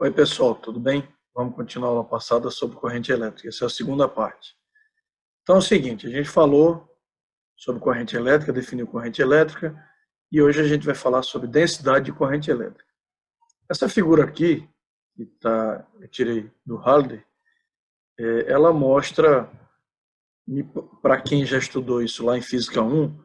Oi, pessoal, tudo bem? Vamos continuar a aula passada sobre corrente elétrica. Essa é a segunda parte. Então é o seguinte, a gente falou sobre corrente elétrica, definiu corrente elétrica, e hoje a gente vai falar sobre densidade de corrente elétrica. Essa figura aqui, eu tirei do Halliday, ela mostra, para quem já estudou isso lá em Física 1,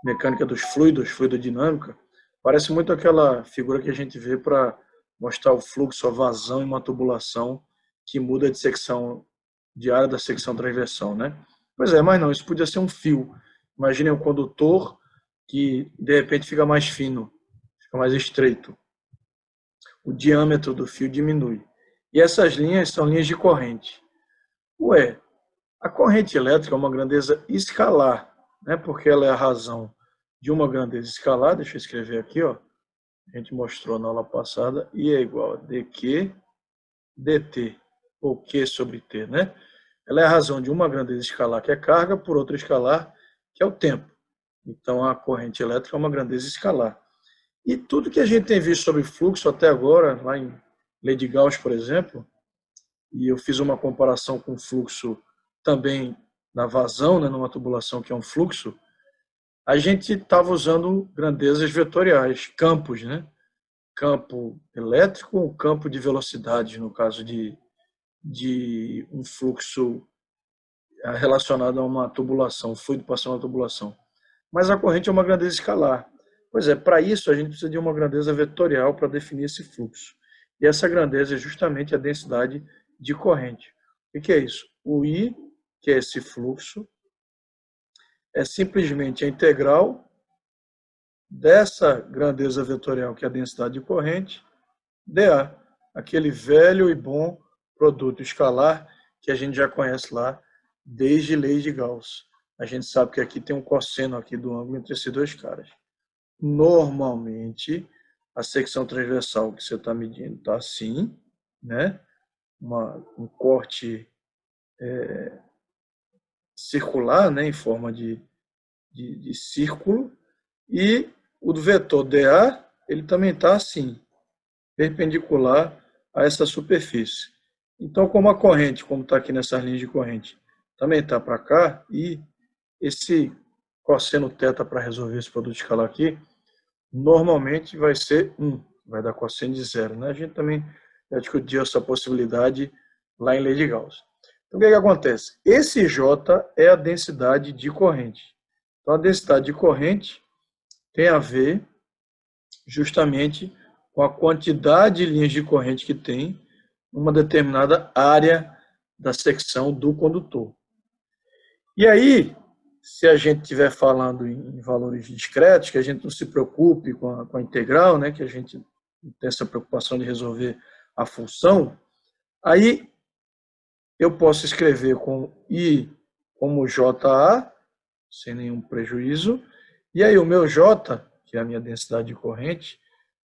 mecânica dos fluidos, fluidodinâmica, parece muito aquela figura que a gente vê para mostrar o fluxo, a vazão em uma tubulação que muda de secção, de área da secção transversal, né? Pois é, mas não, isso podia ser um fio. Imaginem um condutor que de repente fica mais fino, fica mais estreito. O diâmetro do fio diminui. E essas linhas são linhas de corrente. Ué, a corrente elétrica é uma grandeza escalar, né? Porque ela é a razão de uma grandeza escalar. Deixa eu escrever aqui, ó. A gente mostrou na aula passada, I é igual a dQ dt, ou Q sobre T, né? Ela é a razão de uma grandeza escalar, que é carga, por outra escalar, que é o tempo. Então, a corrente elétrica é uma grandeza escalar. E tudo que a gente tem visto sobre fluxo até agora, lá em Lei de Gauss, por exemplo, e eu fiz uma comparação com fluxo também na vazão, né, numa tubulação que é um fluxo, a gente estava usando grandezas vetoriais, campos, né? Campo elétrico ou campo de velocidade, no caso de um fluxo relacionado a uma tubulação, fluido passando na tubulação. Mas a corrente é uma grandeza escalar. Pois é, para isso a gente precisa de uma grandeza vetorial para definir esse fluxo. E essa grandeza é justamente a densidade de corrente. O que é isso? O I, que é esse fluxo, é simplesmente a integral dessa grandeza vetorial, que é a densidade de corrente, dA, aquele velho e bom produto escalar que a gente já conhece lá desde Lei de Gauss. A gente sabe que aqui tem um cosseno aqui do ângulo entre esses dois caras. Normalmente, a secção transversal que você está medindo está assim, né? Um corte circular, né? Em forma de círculo, e o do vetor dA, ele também está assim, perpendicular a essa superfície. Então, como a corrente, como está aqui nessas linhas de corrente, também está para cá, e esse cosseno θ para resolver esse produto escalar aqui, normalmente vai ser 1, vai dar cosseno de 0. Né? A gente também já discutiu essa possibilidade lá em Lei de Gauss. Então, o que acontece? Esse J é a densidade de corrente. Então, a densidade de corrente tem a ver justamente com a quantidade de linhas de corrente que tem numa determinada área da secção do condutor. E aí, se a gente estiver falando em valores discretos, que a gente não se preocupe com a integral, né, que a gente tem essa preocupação de resolver a função, aí eu posso escrever com I como JA, sem nenhum prejuízo, e aí o meu J, que é a minha densidade de corrente,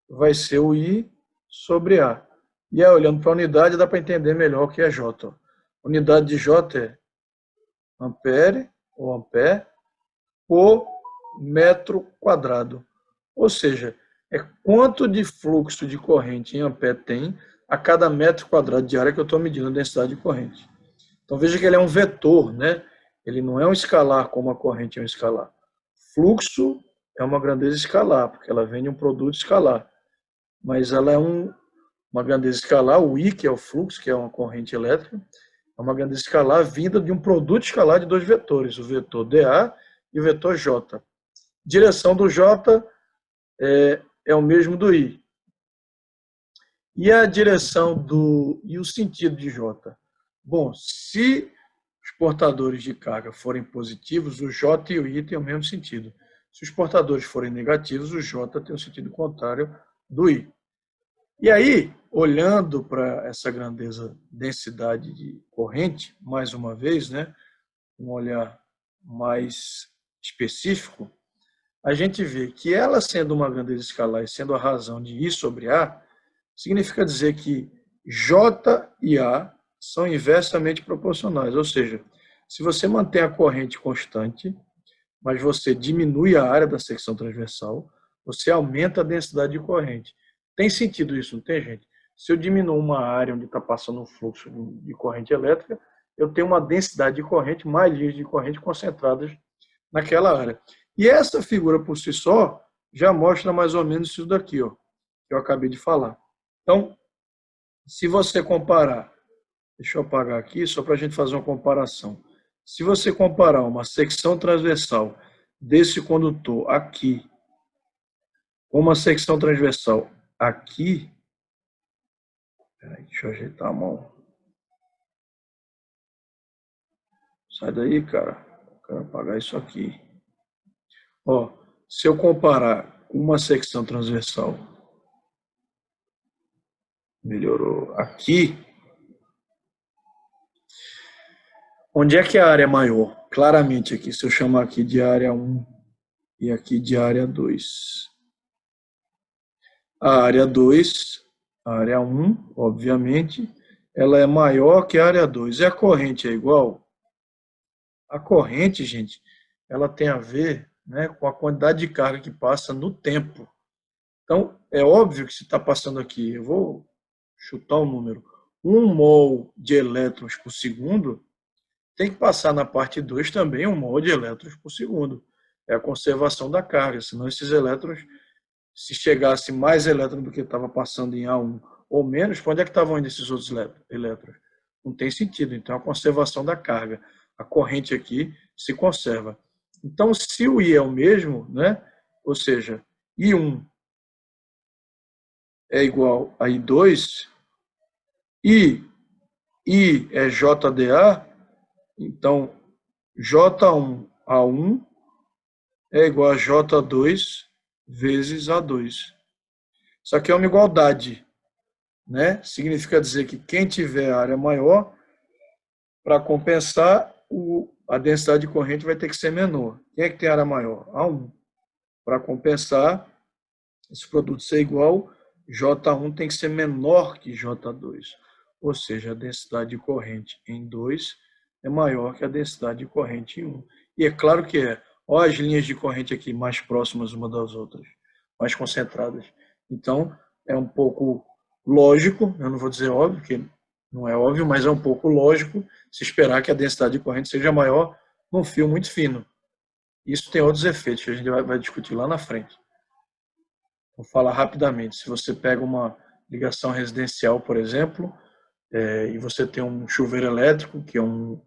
vai ser o I sobre A. E aí, olhando para a unidade, dá para entender melhor o que é J. A unidade de J é ampere, ou ampere, por metro quadrado. Ou seja, é quanto de fluxo de corrente em ampere tem a cada metro quadrado de área que eu estou medindo a densidade de corrente. Então veja que ele é um vetor, né? Ele não é um escalar como a corrente é um escalar. Fluxo é uma grandeza escalar, porque ela vem de um produto escalar. Mas ela é uma grandeza escalar, o I, que é o fluxo, que é uma corrente elétrica, é uma grandeza escalar vinda de um produto escalar de dois vetores, o vetor dA e o vetor J. Direção do J é o mesmo do I. E a direção e o sentido de J? Bom, se os portadores de carga forem positivos, o J e o I têm o mesmo sentido. Se os portadores forem negativos, o J tem o sentido contrário do I. E aí, olhando para essa grandeza densidade de corrente, mais uma vez, né, um olhar mais específico, a gente vê que ela sendo uma grandeza escalar e sendo a razão de I sobre A, significa dizer que J e A são inversamente proporcionais, ou seja, se você mantém a corrente constante, mas você diminui a área da secção transversal, você aumenta a densidade de corrente. Tem sentido isso, não tem, gente? Se eu diminuo uma área onde está passando um fluxo de corrente elétrica, eu tenho uma densidade de corrente, mais linhas de corrente concentradas naquela área. E essa figura por si só já mostra mais ou menos isso daqui, ó, que eu acabei de falar. Então, se você comparar, deixa eu apagar aqui só para a gente fazer uma comparação. Se você comparar uma secção transversal desse condutor aqui com uma secção transversal aqui, peraí, deixa eu ajeitar a mão. Sai daí, cara. Eu quero apagar isso aqui. Ó, se eu comparar uma secção transversal, melhorou aqui, onde é que a área é maior? Claramente aqui, se eu chamar aqui de área 1 e aqui de área 2. A área 2, a área 1, obviamente, ela é maior que a área 2. E a corrente é igual? A corrente, gente, ela tem a ver, né, com a quantidade de carga que passa no tempo. Então, é óbvio que se está passando aqui, eu vou chutar um número, 1 mol de elétrons por segundo, tem que passar na parte 2 também 1 mol de elétrons por segundo. É a conservação da carga, senão esses elétrons, se chegasse mais elétrons do que estava passando em A1 ou menos, para onde é que estavam indo esses outros elétrons? Não tem sentido. Então, a conservação da carga. A corrente aqui se conserva. Então, se o I é o mesmo, né? Ou seja, I1 é igual a I2, e I é JDA, então J1A1 é igual a J2 vezes A2. Isso aqui é uma igualdade, né? Significa dizer que quem tiver área maior, para compensar, a densidade de corrente vai ter que ser menor. Quem é que tem área maior? A1. Para compensar, esse produto ser igual, J1 tem que ser menor que J2. Ou seja, a densidade de corrente em 2 é maior que a densidade de corrente em 1. E é claro que é. Olha as linhas de corrente aqui mais próximas uma das outras, mais concentradas. Então, é um pouco lógico, eu não vou dizer óbvio, porque não é óbvio, mas é um pouco lógico se esperar que a densidade de corrente seja maior num fio muito fino. Isso tem outros efeitos que a gente vai discutir lá na frente. Vou falar rapidamente. Se você pega uma ligação residencial, por exemplo, e você tem um chuveiro elétrico, que é um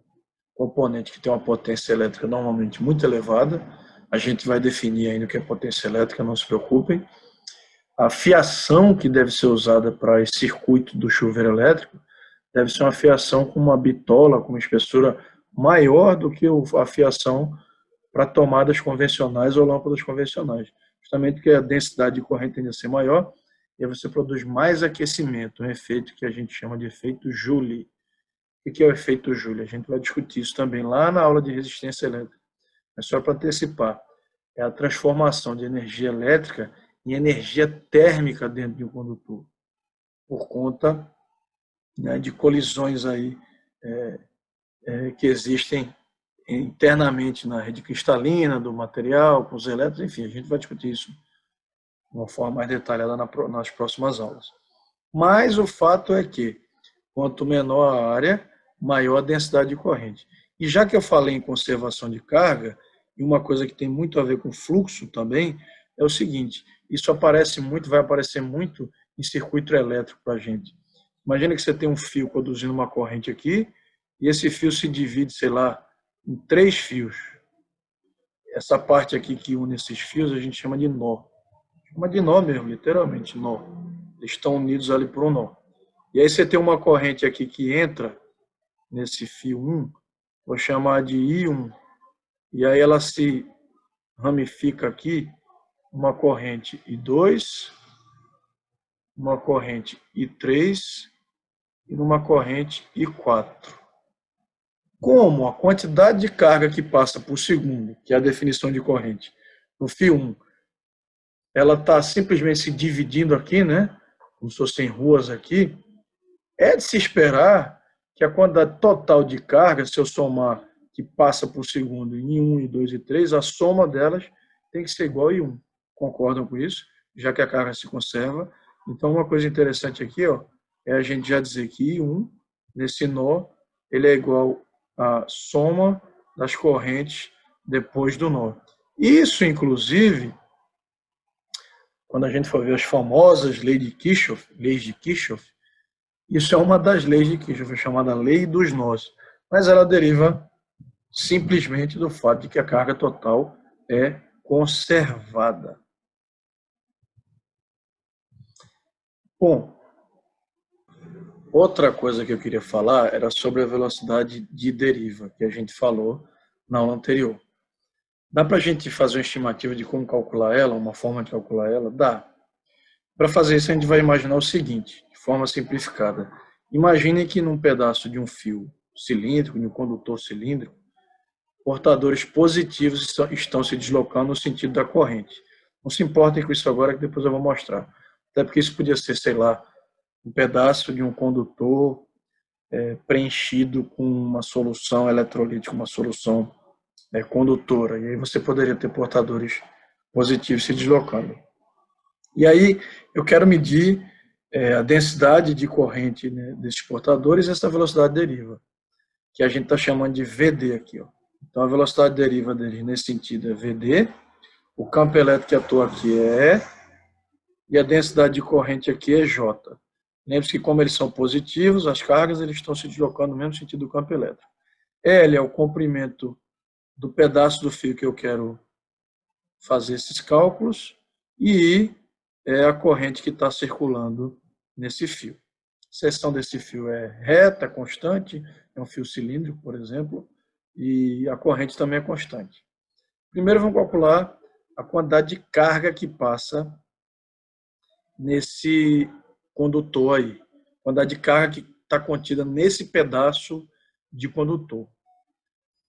componente que tem uma potência elétrica normalmente muito elevada, a gente vai definir ainda o que é potência elétrica, não se preocupem. A fiação que deve ser usada para esse circuito do chuveiro elétrico deve ser uma fiação com uma bitola, com uma espessura maior do que a fiação para tomadas convencionais ou lâmpadas convencionais. Justamente porque a densidade de corrente tende a ser maior, e aí você produz mais aquecimento, um efeito que a gente chama de efeito Joule. O que é o efeito Joule? A gente vai discutir isso também lá na aula de resistência elétrica. Mas só para antecipar, é a transformação de energia elétrica em energia térmica dentro de um condutor, por conta, né, de colisões aí, que existem internamente na rede cristalina do material, com os elétrons, enfim, a gente vai discutir isso de uma forma mais detalhada nas próximas aulas. Mas o fato é que, quanto menor a área, maior a densidade de corrente. E já que eu falei em conservação de carga, e uma coisa que tem muito a ver com fluxo também, é o seguinte, isso aparece muito, vai aparecer muito em circuito elétrico para a gente. Imagina que você tem um fio conduzindo uma corrente aqui, e esse fio se divide, sei lá, em 3 fios. Essa parte aqui que une esses fios a gente chama de nó. Chama de nó mesmo, literalmente, nó. Eles estão unidos ali por um nó. E aí você tem uma corrente aqui que entra nesse fio 1, vou chamar de I1. E aí ela se ramifica aqui, uma corrente I2, uma corrente I3 e numa corrente I4. Como a quantidade de carga que passa por segundo, que é a definição de corrente, no fio 1, ela está simplesmente se dividindo aqui, né? Como se fossem ruas aqui, é de se esperar que a quantidade total de carga, se eu somar que passa por segundo em 1, I2 e 3, a soma delas tem que ser igual a I1. Concordam com isso? Já que a carga se conserva. Então, uma coisa interessante aqui, ó, é a gente já dizer que I1, nesse nó, ele é igual à soma das correntes depois do nó. Isso, inclusive, quando a gente for ver as famosas leis de Kirchhoff, isso é uma das leis de Kirchhoff, chamada lei dos nós. Mas ela deriva simplesmente do fato de que a carga total é conservada. Bom, outra coisa que eu queria falar era sobre a velocidade de deriva, que a gente falou na aula anterior. Dá para a gente fazer uma estimativa de como calcular ela, uma forma de calcular ela? Dá. Para fazer isso, a gente vai imaginar o seguinte, de forma simplificada. Imaginem que num pedaço de um fio cilíndrico, de um condutor cilíndrico, portadores positivos estão se deslocando no sentido da corrente. Não se importem com isso agora, que depois eu vou mostrar. Até porque isso podia ser, sei lá, um pedaço de um condutor preenchido com uma solução eletrolítica, uma solução condutora. E aí você poderia ter portadores positivos se deslocando. E aí eu quero medir a densidade de corrente, né, desses portadores e essa velocidade deriva, que a gente está chamando de VD aqui. Ó. Então a velocidade deriva deles nesse sentido é VD, o campo elétrico que atua aqui é E, e a densidade de corrente aqui é J. Lembre-se que como eles são positivos, as cargas eles estão se deslocando no mesmo sentido do campo elétrico. L é o comprimento do pedaço do fio que eu quero fazer esses cálculos, e I é a corrente que está circulando nesse fio. A seção desse fio é reta, constante, é um fio cilíndrico, por exemplo, e a corrente também é constante. Primeiro vamos calcular a quantidade de carga que passa nesse condutor aí. A quantidade de carga que está contida nesse pedaço de condutor.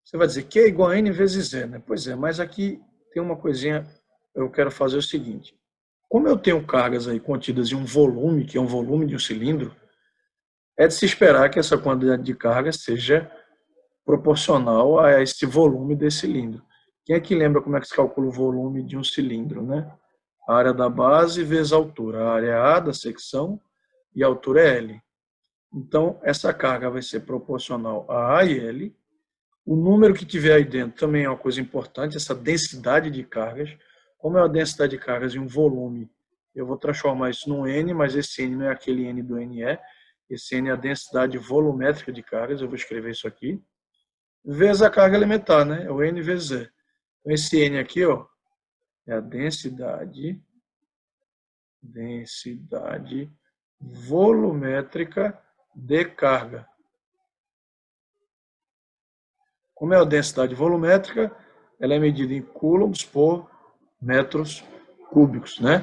Você vai dizer que é igual a N vezes E, né? Pois é, mas aqui tem uma coisinha, eu quero fazer o seguinte. Como eu tenho cargas aí contidas em um volume, que é um volume de um cilindro, é de se esperar que essa quantidade de carga seja proporcional a esse volume desse cilindro. Quem é que lembra como é que se calcula o volume de um cilindro, né? A área da base vezes a altura. A área A da secção e a altura é L. Então, essa carga vai ser proporcional a A e L. O número que tiver aí dentro também é uma coisa importante, essa densidade de cargas. Como é a densidade de cargas em um volume, eu vou transformar isso num N, mas esse N não é aquele N do NE. Esse N é a densidade volumétrica de cargas, eu vou escrever isso aqui. Vezes a carga elementar, né? É o N vezes E. Então, esse N aqui, ó, é a densidade volumétrica de carga. Como é a densidade volumétrica, ela é medida em coulombs por metros cúbicos, né?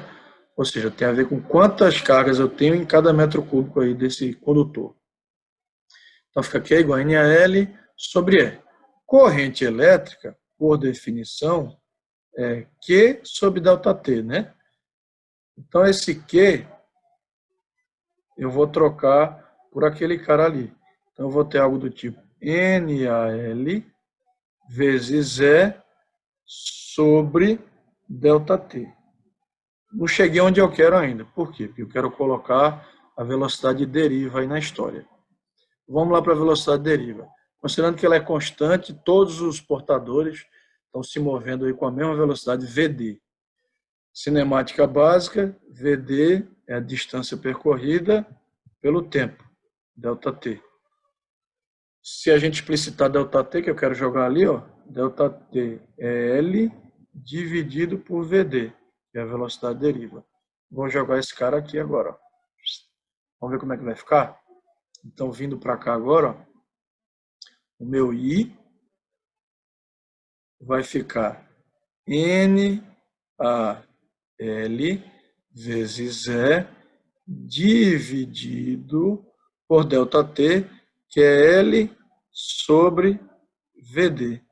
Ou seja, tem a ver com quantas cargas eu tenho em cada metro cúbico aí desse condutor. Então fica aqui igual a NaL sobre E. Corrente elétrica, por definição, é Q sobre ΔT, né? Então esse Q eu vou trocar por aquele cara ali. Então eu vou ter algo do tipo NaL vezes E sobre ΔT. Não cheguei onde eu quero ainda. Por quê? Porque eu quero colocar a velocidade deriva aí na história. Vamos lá para a velocidade deriva. Considerando que ela é constante, todos os portadores estão se movendo aí com a mesma velocidade VD. Cinemática básica, VD é a distância percorrida pelo tempo, ΔT. Se a gente explicitar ΔT, que eu quero jogar ali, ó, ΔT é L dividido por VD, que é a velocidade deriva. Vou jogar esse cara aqui agora. Ó. Vamos ver como é que vai ficar? Então, vindo para cá agora, ó, o meu I vai ficar NaL vezes E dividido por ΔT, que é L sobre VD.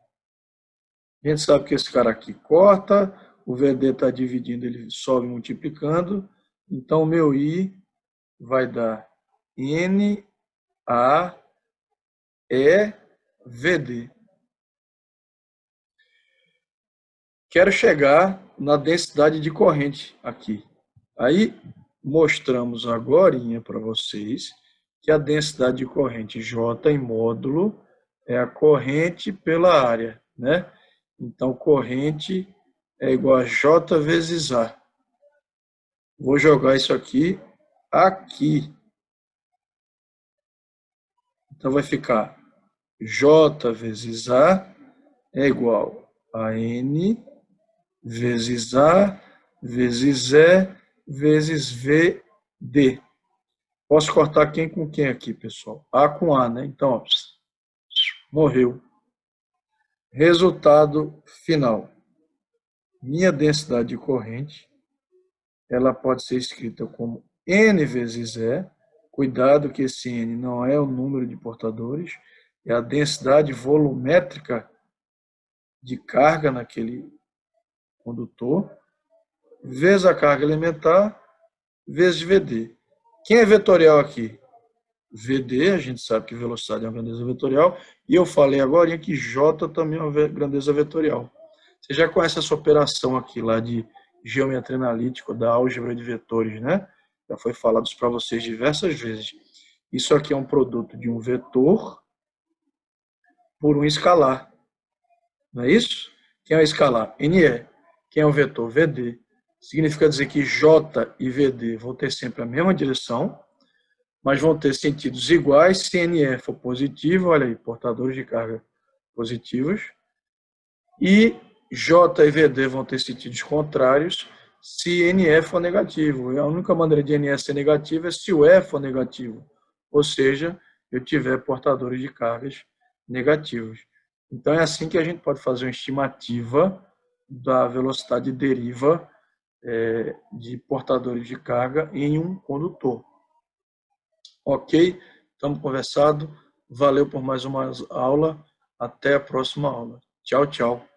A gente sabe que esse cara aqui corta, o VD está dividindo, ele sobe multiplicando, então o meu I vai dar NaEVD. Quero chegar na densidade de corrente aqui. Aí, mostramos agora para vocês que a densidade de corrente J em módulo é a corrente pela área, né? Então, corrente é igual a J vezes A. Vou jogar isso aqui. Então, vai ficar J vezes A é igual a N vezes A vezes E vezes VD. Posso cortar quem com quem aqui, pessoal? A com A, né? Então, ó, morreu. Resultado final. Minha densidade de corrente, ela pode ser escrita como N vezes E. Cuidado que esse N não é o número de portadores, é a densidade volumétrica de carga naquele condutor, vezes a carga elementar, vezes VD. Quem é vetorial aqui? VD, a gente sabe que velocidade é uma grandeza vetorial, e eu falei agora que J também é uma grandeza vetorial. Você já conhece essa operação aqui lá de geometria analítica, da álgebra de vetores, né? Já foi falado para vocês diversas vezes. Isso aqui é um produto de um vetor por um escalar. Não é isso? Quem é o escalar? NE. Quem é o vetor? VD. Significa dizer que J e VD vão ter sempre a mesma direção, mas vão ter sentidos iguais se NE for positivo, olha aí, portadores de carga positivos, e J e VD vão ter sentidos contrários se NE for negativo. A única maneira de NE ser negativo é se o E for negativo, ou seja, eu tiver portadores de cargas negativos. Então é assim que a gente pode fazer uma estimativa da velocidade deriva de portadores de carga em um condutor. Ok? Estamos conversando. Valeu por mais uma aula. Até a próxima aula. Tchau, tchau.